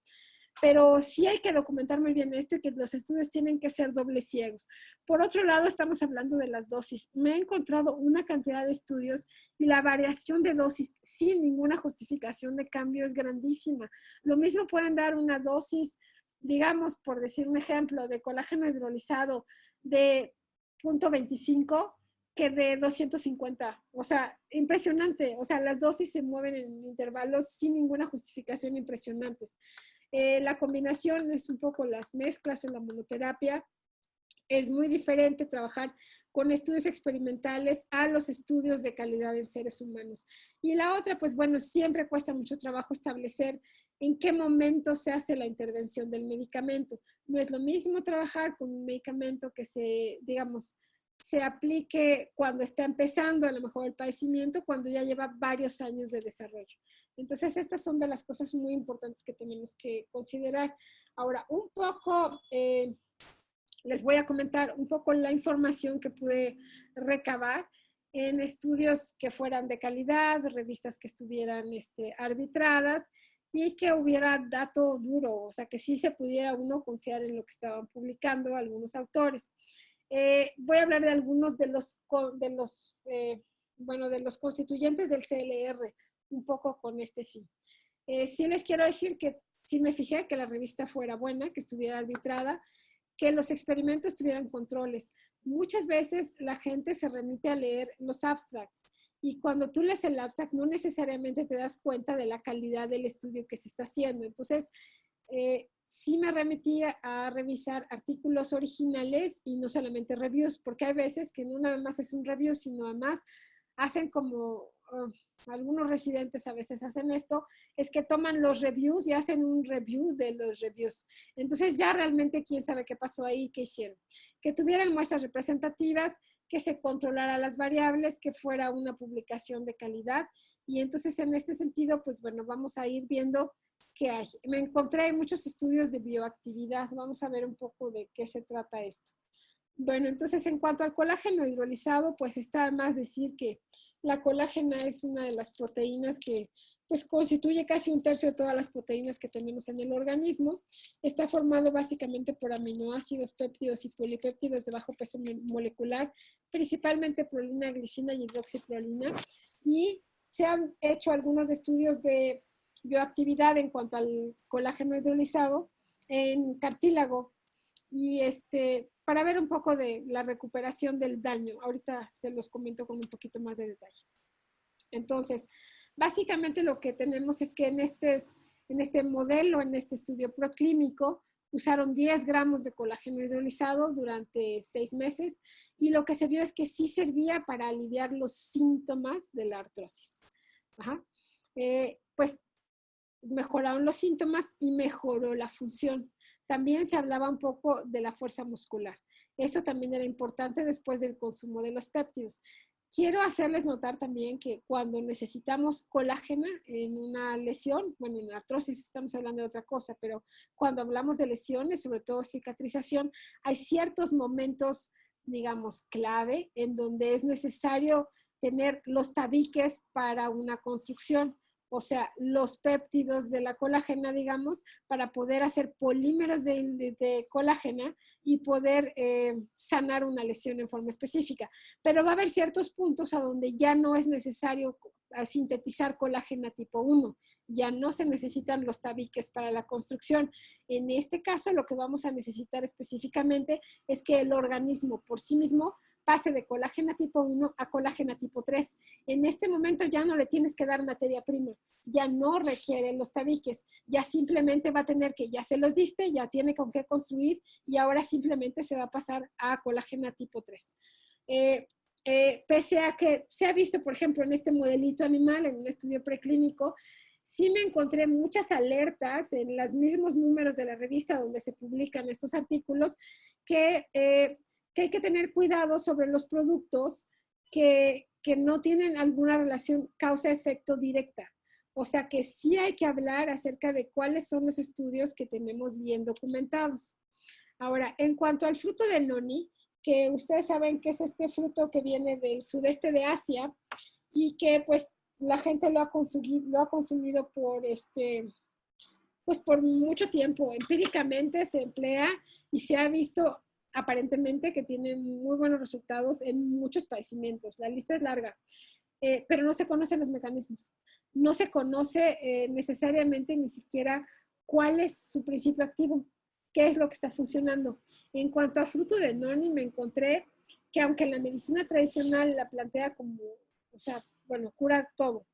Pero sí hay que documentar muy bien esto y que los estudios tienen que ser dobles ciegos. Por otro lado, estamos hablando de las dosis. Me he encontrado una cantidad de estudios y la variación de dosis sin ninguna justificación de cambio es grandísima. Lo mismo pueden dar una dosis, digamos, por decir un ejemplo, de colágeno hidrolizado de 0.25 que de 250. O sea, impresionante. O sea, las dosis se mueven en intervalos sin ninguna justificación impresionantes. La combinación es un poco las mezclas o la monoterapia. Es muy diferente trabajar con estudios experimentales a los estudios de calidad en seres humanos. Y la otra, pues bueno, siempre cuesta mucho trabajo establecer en qué momento se hace la intervención del medicamento. No es lo mismo trabajar con un medicamento que digamos, se aplique cuando está empezando a lo mejor el padecimiento, cuando ya lleva varios años de desarrollo. Entonces, estas son de las cosas muy importantes que tenemos que considerar. Ahora, un poco, les voy a comentar un poco la información que pude recabar en estudios que fueran de calidad, revistas que estuvieran arbitradas y que hubiera dato duro, o sea, que sí se pudiera uno confiar en lo que estaban publicando algunos autores. Voy a hablar de algunos de los constituyentes del CLR, un poco con este fin. Sí les quiero decir que sí me fijé que la revista fuera buena, que estuviera arbitrada, que los experimentos tuvieran controles. Muchas veces la gente se remite a leer los abstracts y cuando tú lees el abstract no necesariamente te das cuenta de la calidad del estudio que se está haciendo. Entonces, sí me remitía a revisar artículos originales y no solamente reviews, porque hay veces que no nada más es un review, sino además hacen como algunos residentes a veces hacen esto, es que toman los reviews y hacen un review de los reviews. Entonces ya realmente quién sabe qué pasó ahí, qué hicieron. Que tuvieran muestras representativas, que se controlara las variables, que fuera una publicación de calidad. Y entonces en este sentido, pues bueno, vamos a ir viendo qué hay. Me encontré muchos estudios de bioactividad. Vamos a ver un poco de qué se trata esto. Bueno, entonces en cuanto al colágeno hidrolizado, pues está más decir que la colágena es una de las proteínas que pues constituye casi un tercio de todas las proteínas que tenemos en el organismo. Está formado básicamente por aminoácidos, péptidos y polipéptidos de bajo peso molecular, principalmente prolina, glicina y hidroxiprolina. Y se han hecho algunos estudios de bioactividad en cuanto al colágeno hidrolizado en cartílago y para ver un poco de la recuperación del daño. Ahorita se los comento con un poquito más de detalle. Entonces, básicamente lo que tenemos es que en este modelo, en este estudio proclínico, usaron 10 gramos de colágeno hidrolizado durante 6 meses y lo que se vio es que sí servía para aliviar los síntomas de la artrosis. Ajá. Pues mejoraron los síntomas y mejoró la función. También se hablaba un poco de la fuerza muscular. Eso también era importante después del consumo de los péptidos. Quiero hacerles notar también que cuando necesitamos colágeno en una lesión, bueno, en artrosis estamos hablando de otra cosa, pero cuando hablamos de lesiones, sobre todo cicatrización, hay ciertos momentos, digamos, clave en donde es necesario tener los tabiques para una construcción. O sea, los péptidos de la colágena, digamos, para poder hacer polímeros de colágena y poder sanar una lesión en forma específica. Pero va a haber ciertos puntos a donde ya no es necesario sintetizar colágeno tipo 1. Ya no se necesitan los tabiques para la construcción. En este caso, lo que vamos a necesitar específicamente es que el organismo por sí mismo pase de colágeno tipo 1 a colágeno tipo 3. En este momento ya no le tienes que dar materia prima, ya no requiere los tabiques, ya simplemente va a tener que, ya se los diste, ya tiene con qué construir y ahora simplemente se va a pasar a colágeno tipo 3. Pese a que se ha visto, por ejemplo, en este modelito animal, en un estudio preclínico, sí me encontré muchas alertas en los mismos números de la revista donde se publican estos artículos que hay que tener cuidado sobre los productos que no tienen alguna relación causa-efecto directa. O sea que sí hay que hablar acerca de cuáles son los estudios que tenemos bien documentados. Ahora, en cuanto al fruto de noni, que ustedes saben que es este fruto que viene del sudeste de Asia y que pues la gente lo ha consumido pues por mucho tiempo. Empíricamente se emplea y se ha visto aparentemente que tiene muy buenos resultados en muchos padecimientos. La lista es larga, pero no se conocen los mecanismos. No se conoce necesariamente ni siquiera cuál es su principio activo, qué es lo que está funcionando. En cuanto a fruto de noni, me encontré que aunque la medicina tradicional la plantea como, o sea, bueno, cura todo,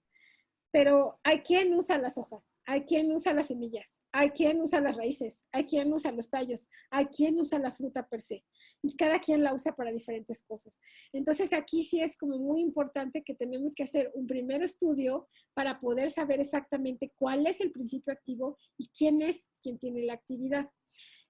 pero hay quien usa las hojas, hay quien usa las semillas, hay quien usa las raíces, hay quien usa los tallos, hay quien usa la fruta per se, y cada quien la usa para diferentes cosas. Entonces aquí sí es como muy importante que tenemos que hacer un primer estudio para poder saber exactamente cuál es el principio activo y quién es quien tiene la actividad.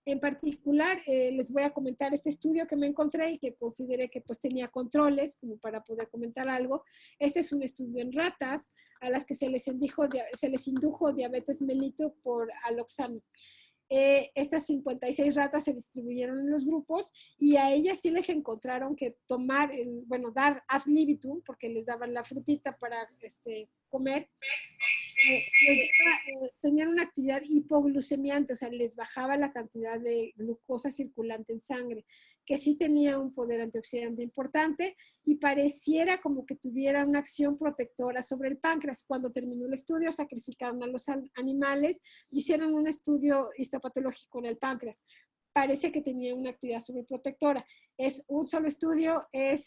En particular, les voy a comentar este estudio que me encontré y que consideré que pues tenía controles como para poder comentar algo. Este es un estudio en ratas a las que se les indujo diabetes mellitus por aloxano. Estas 56 ratas se distribuyeron en los grupos y a ellas sí les encontraron que dar ad libitum, porque les daban la frutita para comer, tenían una actividad hipoglucemiante, o sea, les bajaba la cantidad de glucosa circulante en sangre, que sí tenía un poder antioxidante importante y pareciera como que tuviera una acción protectora sobre el páncreas. Cuando terminó el estudio, sacrificaron a los animales y hicieron un estudio histopatológico en el páncreas. Parece que tenía una actividad sobreprotectora. Es un solo estudio, es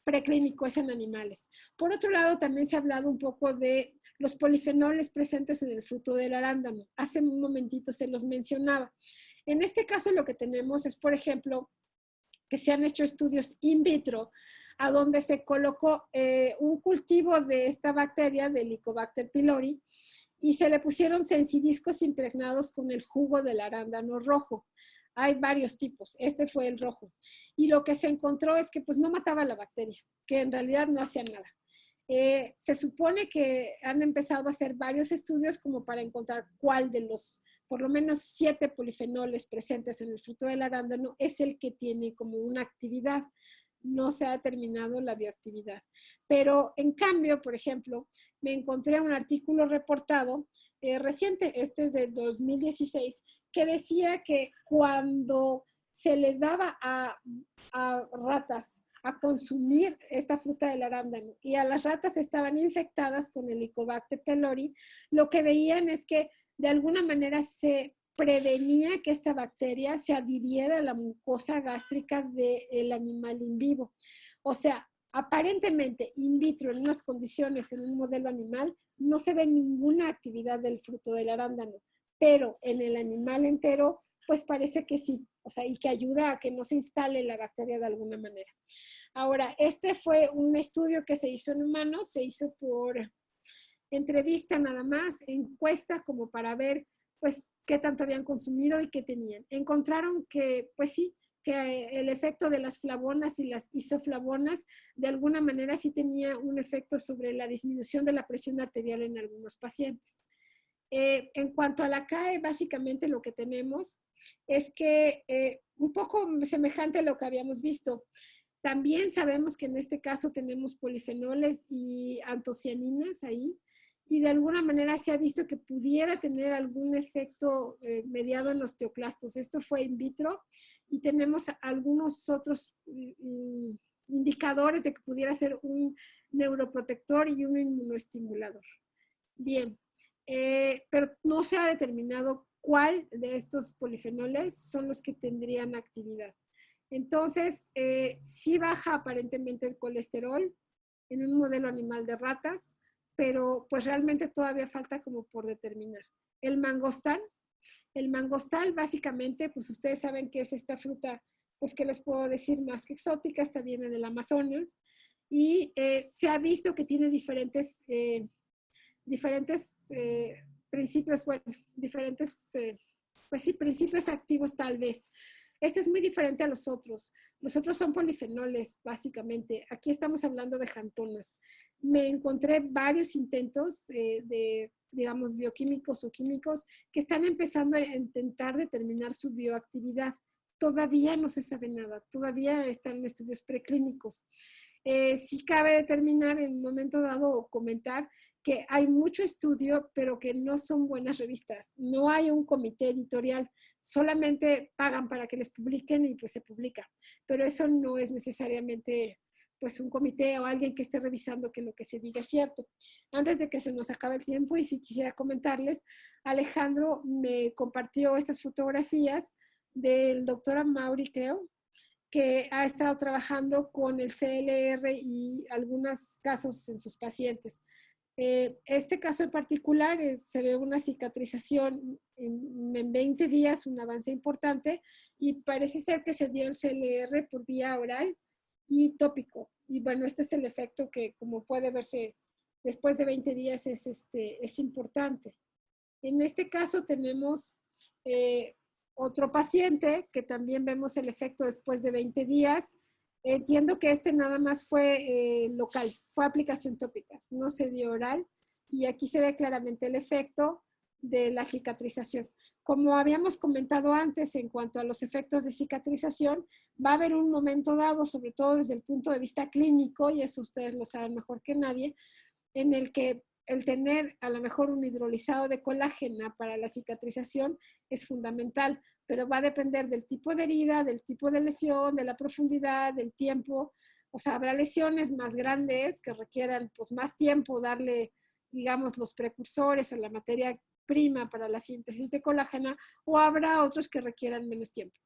preclínico, es en animales. Por otro lado, también se ha hablado un poco de los polifenoles presentes en el fruto del arándano. Hace un momentito se los mencionaba. En este caso lo que tenemos es, por ejemplo, que se han hecho estudios in vitro a donde se colocó un cultivo de esta bacteria, de Helicobacter pylori, y se le pusieron sensidiscos impregnados con el jugo del arándano rojo. Hay varios tipos, este fue el rojo. Y lo que se encontró es que pues no mataba la bacteria, que en realidad no hacía nada. Se supone que han empezado a hacer varios estudios como para encontrar cuál de los por lo menos 7 polifenoles presentes en el fruto del arándano es el que tiene como una actividad. No se ha determinado la bioactividad. Pero en cambio, por ejemplo, me encontré un artículo reportado reciente, este es de 2016, que decía que cuando se le daba a ratas a consumir esta fruta del arándano y a las ratas estaban infectadas con el Helicobacter pylori, lo que veían es que de alguna manera se prevenía que esta bacteria se adhiriera a la mucosa gástrica del animal in vivo. O sea, aparentemente in vitro, en unas condiciones, en un modelo animal, no se ve ninguna actividad del fruto del arándano, pero en el animal entero, pues parece que sí, o sea, y que ayuda a que no se instale la bacteria de alguna manera. Ahora, este fue un estudio que se hizo en humanos, se hizo por entrevista nada más, encuesta como para ver pues qué tanto habían consumido y qué tenían. Encontraron que pues sí, que el efecto de las flavonas y las isoflavonas de alguna manera sí tenía un efecto sobre la disminución de la presión arterial en algunos pacientes. En cuanto a la CAE, básicamente lo que tenemos es que un poco semejante a lo que habíamos visto. También sabemos que en este caso tenemos polifenoles y antocianinas ahí, y de alguna manera se ha visto que pudiera tener algún efecto mediado en los osteoclastos. Esto fue in vitro y tenemos algunos otros indicadores de que pudiera ser un neuroprotector y un inmunoestimulador. Bien, pero no se ha determinado cuál de estos polifenoles son los que tendrían actividad. Entonces, sí baja aparentemente el colesterol en un modelo animal de ratas, pero pues realmente todavía falta como por determinar. El mangostán básicamente, pues ustedes saben que es esta fruta, pues que les puedo decir más que exótica, esta viene del Amazonas y se ha visto que tiene diferentes diferentes principios, bueno, diferentes, pues sí, principios activos tal vez. Este es muy diferente a los otros. Los otros son polifenoles, básicamente. Aquí estamos hablando de xantonas. Me encontré varios intentos de, digamos, bioquímicos o químicos que están empezando a intentar determinar su bioactividad. Todavía no se sabe nada, todavía están en estudios preclínicos. Sí cabe determinar en un momento dado o comentar que hay mucho estudio, pero que no son buenas revistas. No hay un comité editorial, solamente pagan para que les publiquen y pues se publica. Pero eso no es necesariamente pues un comité o alguien que esté revisando que lo que se diga es cierto. Antes de que se nos acabe el tiempo, y si quisiera comentarles, Alejandro me compartió estas fotografías del doctor Amaury, creo, que ha estado trabajando con el CLR y algunos casos en sus pacientes. Este caso en particular se ve una cicatrización en 20 días, un avance importante, y parece ser que se dio el CLR por vía oral y tópico. Y bueno, este es el efecto que, como puede verse, después de 20 días es importante. En este caso tenemos otro paciente que también vemos el efecto después de 20 días. Entiendo que este nada más fue local, fue aplicación tópica, no se dio oral. Y aquí se ve claramente el efecto de la cicatrización. Como habíamos comentado antes en cuanto a los efectos de cicatrización, va a haber un momento dado, sobre todo desde el punto de vista clínico, y eso ustedes lo saben mejor que nadie, en el que el tener a lo mejor un hidrolizado de colágeno para la cicatrización es fundamental, pero va a depender del tipo de herida, del tipo de lesión, de la profundidad, del tiempo. O sea, habrá lesiones más grandes que requieran pues más tiempo darle, digamos, los precursores o la materia prima para la síntesis de colágeno, o habrá otros que requieran menos tiempo.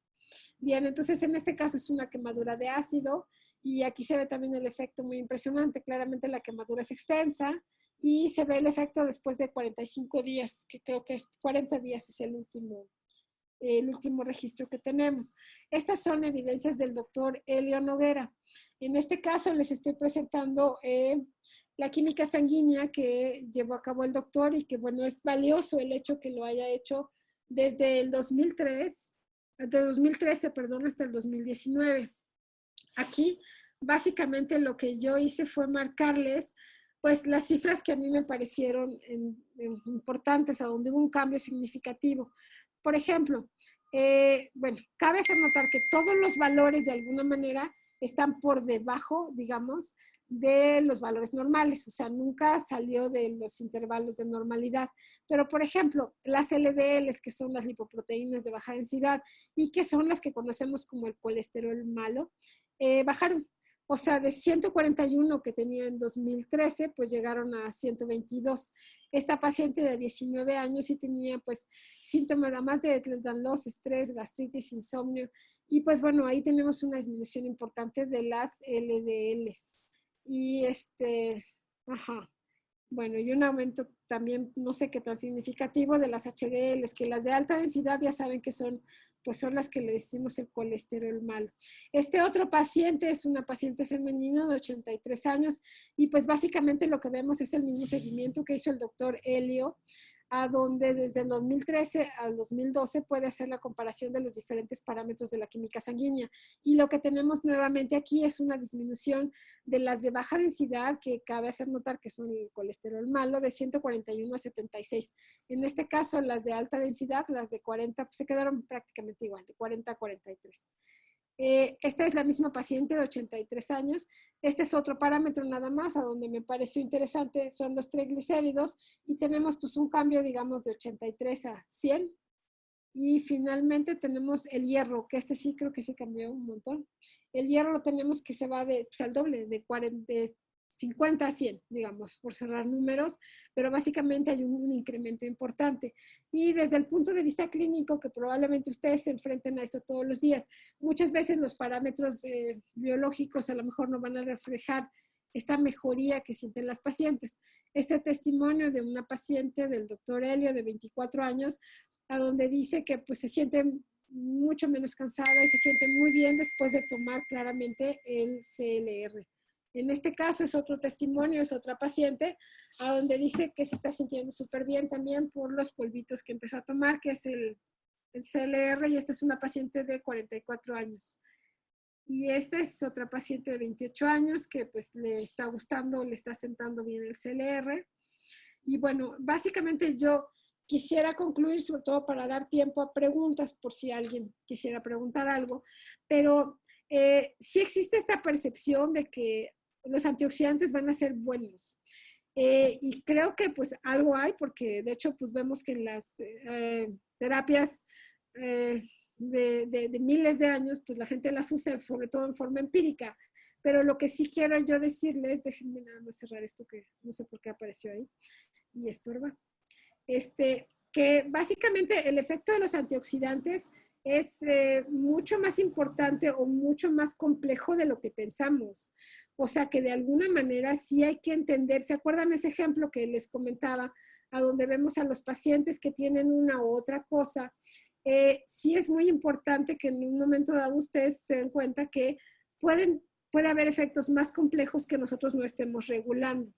Bien, entonces en este caso es una quemadura de ácido y aquí se ve también el efecto muy impresionante. Claramente la quemadura es extensa y se ve el efecto después de 45 días, que creo que es 40 días es el último registro que tenemos. Estas son evidencias del doctor Elio Noguera. En este caso les estoy presentando la química sanguínea que llevó a cabo el doctor y que, bueno, es valioso el hecho que lo haya hecho desde el 2013, perdón, hasta el 2019. Aquí, básicamente, lo que yo hice fue marcarles, pues, las cifras que a mí me parecieron importantes, a donde hubo un cambio significativo. Por ejemplo, bueno, cabe hacer notar que todos los valores, de alguna manera, están por debajo, digamos, de los valores normales, o sea, nunca salió de los intervalos de normalidad. Pero, por ejemplo, las LDLs, que son las lipoproteínas de baja densidad y que son las que conocemos como el colesterol malo, bajaron. O sea, de 141 que tenía en 2013, pues llegaron a 122. Esta paciente de 19 años sí tenía pues síntomas además de Ehlers-Danlos, estrés, gastritis, insomnio. Y pues bueno, ahí tenemos una disminución importante de las LDLs. Y ajá. Bueno, y un aumento también, no sé qué tan significativo, de las HDLs, que las de alta densidad ya saben que son, pues son las que le decimos el colesterol malo. Este otro paciente es una paciente femenina de 83 años y pues básicamente lo que vemos es el mismo seguimiento que hizo el doctor Helio, a donde desde el 2013 al 2012 puede hacer la comparación de los diferentes parámetros de la química sanguínea. Y lo que tenemos nuevamente aquí es una disminución de las de baja densidad, que cabe hacer notar que son el colesterol malo, de 141 a 76. En este caso, las de alta densidad, las de 40, pues se quedaron prácticamente igual, de 40 a 43. Esta es la misma paciente de 83 años. Este es otro parámetro nada más, a donde me pareció interesante, son los triglicéridos, y tenemos pues un cambio, digamos, de 83 a 100. Y finalmente tenemos el hierro, que este sí creo que sí cambió un montón. El hierro lo tenemos que se va pues, al doble, de 50 a 100, digamos, por cerrar números, pero básicamente hay un incremento importante. Y desde el punto de vista clínico, que probablemente ustedes se enfrenten a esto todos los días, muchas veces los parámetros biológicos a lo mejor no van a reflejar esta mejoría que sienten las pacientes. Este testimonio de una paciente del doctor Helio de 24 años, a donde dice que pues se siente mucho menos cansada y se siente muy bien después de tomar claramente el CLR. En este caso es otro testimonio, es otra paciente, a donde dice que se está sintiendo súper bien también por los polvitos que empezó a tomar, que es el CLR, y esta es una paciente de 44 años. Y esta es otra paciente de 28 años que pues le está gustando, le está sentando bien el CLR. Y bueno, básicamente yo quisiera concluir, sobre todo para dar tiempo a preguntas, por si alguien quisiera preguntar algo, pero sí existe esta percepción de que los antioxidantes van a ser buenos. Y creo que pues algo hay, porque de hecho pues vemos que en las terapias de miles de años, pues la gente las usa sobre todo en forma empírica. Pero lo que sí quiero yo decirles, déjenme nada más cerrar esto que no sé por qué apareció ahí y estorba. Que básicamente el efecto de los antioxidantes es mucho más importante o mucho más complejo de lo que pensamos. O sea que de alguna manera sí hay que entender, ¿se acuerdan ese ejemplo que les comentaba, a donde vemos a los pacientes que tienen una u otra cosa? Sí es muy importante que en un momento dado ustedes se den cuenta que puede haber efectos más complejos que nosotros no estemos regulando.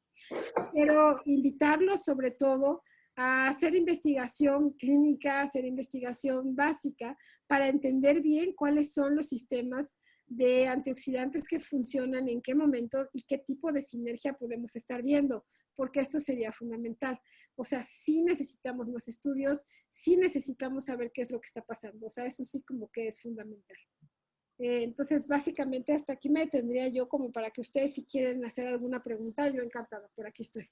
Quiero invitarlos sobre todo a hacer investigación clínica, hacer investigación básica para entender bien cuáles son los sistemas de antioxidantes que funcionan, en qué momentos y qué tipo de sinergia podemos estar viendo, porque esto sería fundamental. O sea, sí necesitamos más estudios, sí necesitamos saber qué es lo que está pasando. O sea, eso sí como que es fundamental. Entonces, básicamente hasta aquí me detendría yo como para que ustedes si quieren hacer alguna pregunta, yo encantada, por aquí estoy.